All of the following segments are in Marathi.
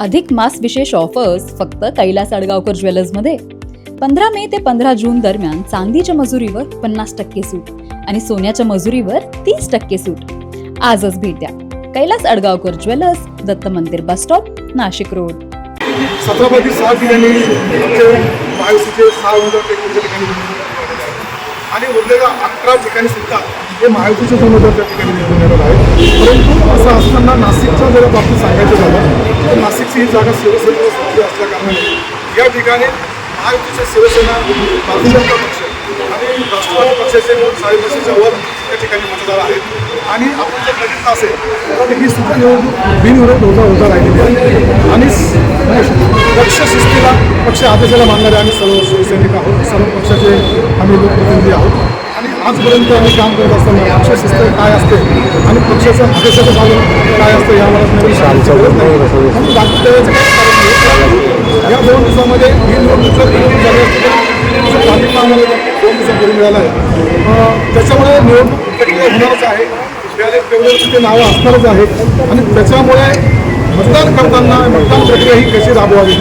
अधिक मास विशेष ऑफर्स फक्त कैलास अडगावकर ज्वेलर्समध्ये. 15 मे ते 15 जून दरम्यान चांदीच्या मजुरीवर 50% सूट आणि सोन्याच्या मजुरीवर 30% सूट. आजच भेट द्या कैलास अडगावकर ज्वेलर्स, दत्त मंदिर बस स्टॉप, नाशिक रोड. 17/6 ठिकाणी महायुतीचे 6 उमेदवार ठिकाणी आणि उरलेल्या 11 ठिकाणी सुद्धा हे महायुतीचे उमेदवार त्या ठिकाणी निवडून येणार आहे. परंतु असं असताना नाशिकच्या जर बाबतीत सांगायचं झालं तर नाशिकची ही जागा शिवसेनेवर सुटली असल्या कारणाने या ठिकाणी महायुतीचे शिवसेना, भारतीय जनता पक्ष आणि राष्ट्रवादी पक्षाचे 5.5% वर त्या ठिकाणी मतदार आहेत. आणि आपण जर बघितलं असेल तर ही सुद्धा निवडणूक बिनविरोध होता राहिलेली आहे. आणि पक्ष शिस्तीला, पक्ष आदेशाला मानणारे आम्ही सर्व शिवसैनिक आहोत, सर्व पक्षाचे आम्ही लोकप्रतिनिधी आहोत. आणि आजपर्यंत आम्ही काम करत असताना पक्ष शिस्त काय असते आणि पक्षाचं आदेशाचं पालन काय असतं यावर या 2 दिवसामध्ये ही निवडणूक जर झाली असते आम्हाला 2 दिवसापूर्वी मिळाला आहे. त्याच्यामुळे निवडणूक प्रक्रिया होणारच आहे, ते नावं असणारच आहेत. आणि त्याच्यामुळे मतदान करताना मतदान प्रक्रिया ही कशी राबवावी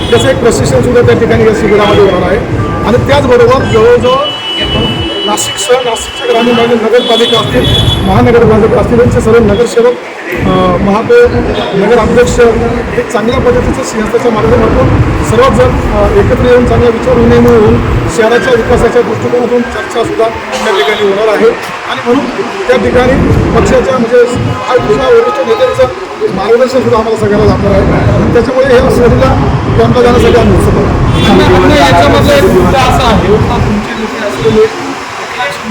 त्याचं एक प्रशिक्षणसुद्धा त्या ठिकाणी या शिबिरामध्ये होणार आहे. आणि त्याचबरोबर जवळजवळ नाशिकच्या ग्रामीण भागातील नगरपालिका असतील, महानगरपालिका असतील, यांचे सर्व नगरसेवक, महापौर, नगराध्यक्ष हे चांगल्या पद्धतीचं सिंहासाच्या माध्यमातून सर्वच जण एकत्र येऊन चांगला विचार विनिमय होऊन शहराच्या विकासाच्या दृष्टिकोनातून चर्चासुद्धा त्या ठिकाणी होणार आहे. आणि म्हणून त्या ठिकाणी पक्षाच्या म्हणजे वरिष्ठ नेत्यांचं मार्गदर्शनसुद्धा आम्हाला सगळ्याला लागणार आहे. त्याच्यामुळे हे सहलीला कॅम्पला जाण्यासाठी आम्ही उत्सुक आहोत. याच्यामध्ये एक मुद्दा असा आहे तुमचे नेते असलेले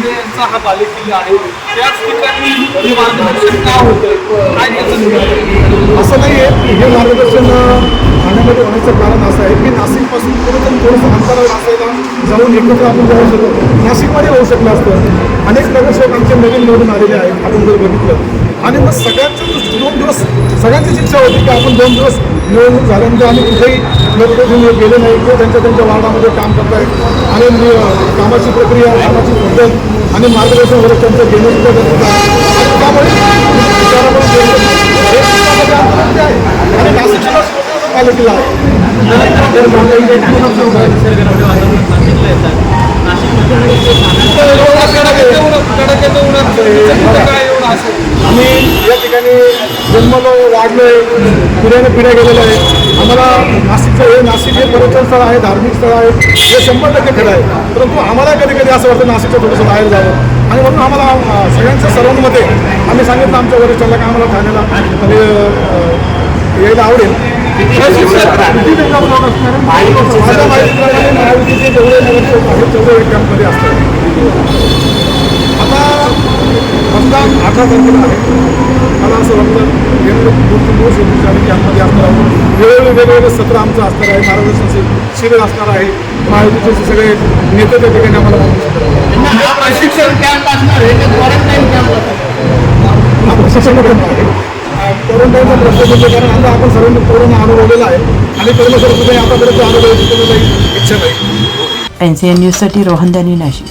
यांचा हा बालेकिल्ला आहे, त्याच ठिकाणी मार्गदर्शन का होतं काय याचं असं नाही आहे. हे मार्गदर्शन ठाण्यामध्ये होण्याचं कारण असं आहे की नाशिकपासून थोडंसं अंतरावर असायला जाऊन एकत्र आपण जाऊ शकतो. नाशिकमध्ये होऊ शकलं असतं. अनेक नगरसेवक आमचे नवीन निवडून आलेले आहेत आपण जर बघितलं. आणि मग सगळ्यांचं 2 दिवस सगळ्यांचीच इच्छा होती की आपण 2 दिवस निवडणूक झाल्यानंतर आम्ही कुठेही लोकप्रतिनिधी गेले नाही किंवा त्यांच्या वार्डामध्ये काम करतायत आणि कामाची प्रक्रिया, कामाची पद्धत आणि मार्गदर्शन वगैरे त्यांचं घेणंसुद्धा गरजेचं आहे. आणि त्यामुळे आणि नाशिकला पालिकेला आम्ही या ठिकाणी जन्मलो, वाढलो, पिढ्या गेलेलं आहे. आम्हाला नाशिक हे पर्यटन स्थळ आहे, धार्मिक स्थळ आहे, हे 100% खरं आहे. परंतु आम्हाला कधी कधी असं वाटतं नाशिकचं थोडंसं बाहेर जावं. आणि म्हणून आम्हाला सगळ्यांच्या सर्वांमध्ये आम्ही सांगितलं आमच्या वरिष्ठांना की आम्हाला ठाण्याला यायला आवडेल. माझ्या माहितीप्रमाणे महायुतीचे जेवढे नगरसेवक आहेत तेवढे कॅम्पमध्ये असतात. आता मतदान 18 तारखेला आहे. मला असं वाटतं दोन दिवस आम्ही कॅम्पमध्ये असणार आहोत. वेगवेगळे सत्र आमचं असणार आहे, मार्गदर्शन शिबिर असणार आहे. महायुतीचे सगळे नेते त्या ठिकाणी आम्हाला प्रशिक्षण कॅम्प असणार आहे, क्वारंटाईन कॅम्प हा प्रशिक्षण कॅम्प आहे. कोरोनाचा प्रश्न म्हणजे कारण आता आपण सर्वांनी कोरोना अनुभवलेला आहे आणि कोरोना सुद्धा आतापर्यंत अनुभवायची इच्छा नाही. NCN न्यूजसाठी रोहन दानी, नाशिक.